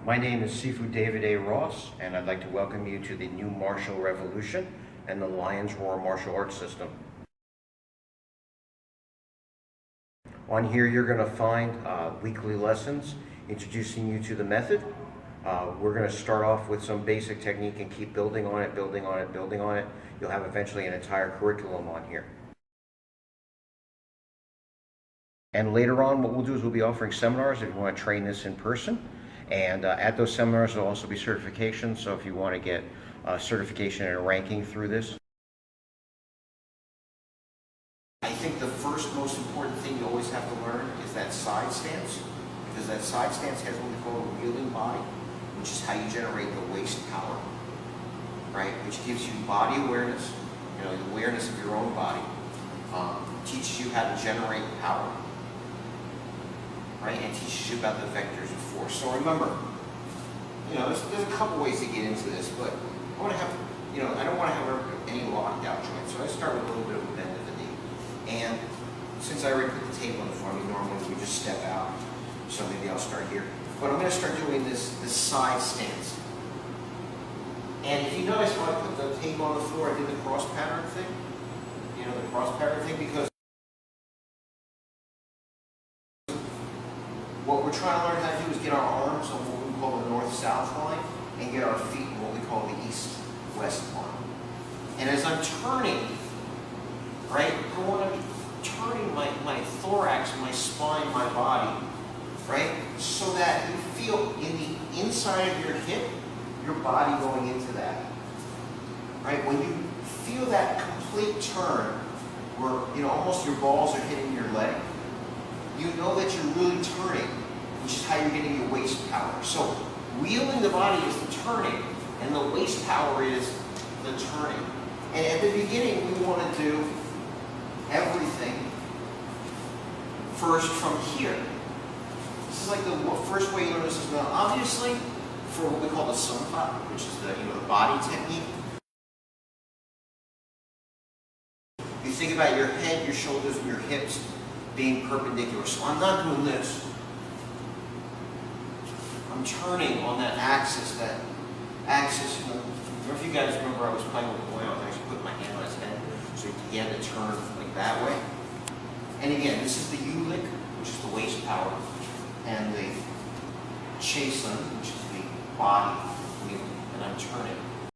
My name is Sifu David A Ross, and I'd like to welcome you to the new martial revolution and the Lion's Roar martial arts system. On here you're going to find weekly lessons introducing you to the method. We're going to start off with some basic technique and keep building on it, building on it, building on it. You'll have eventually an entire curriculum on here. And later on, what we'll do is we'll be offering seminars if you want to train this in person. And at those seminars, there'll also be certifications. So if you want to get certification and a ranking through this. I think the first most important thing you always have to learn is that side stance. Because that side stance has what we call a wheeling body, which is how you generate the waist power, right? Which gives you body awareness, the awareness of your own body, teaches you how to generate power, right? And teaches you about the vectors of force. So remember, there's a couple ways to get into this, but I want to have, I don't want to have any locked out joints. So I start with a little bit of a bend of the knee. And since I already put the tape on the floor, normally we just step out. So maybe I'll start here. But I'm going to start doing this side stance. And if you notice when I put the tape on the floor, I did the cross pattern thing. The cross pattern thing, because what we're trying to learn how to do is get our arms on what we call the north-south line and get our feet on what we call the east-west line. And as I'm turning, right, I want to be turning my thorax, my spine, my body, right, so that you feel in the inside of your hip, your body going into that. Right, when you feel that complete turn, where almost your balls are hitting your leg, you know that you're really turning, which is how you're getting your waist power. So wheeling the body is the turning, and the waist power is the turning. And at the beginning, we want to do everything first from here. This is like the first way you learn this is now. Obviously, for what we call the sunfa, which is the body technique, you think about your head, your shoulders, and your hips being perpendicular. So I'm not doing this. I'm turning on that axis. If you guys remember, I was playing with the boy. I was actually putting my hand on his head, so he had to turn like that way. And again, this is the U-lick, which is the waist power, and the Chaisun, which is the body wheel, and I'm turning.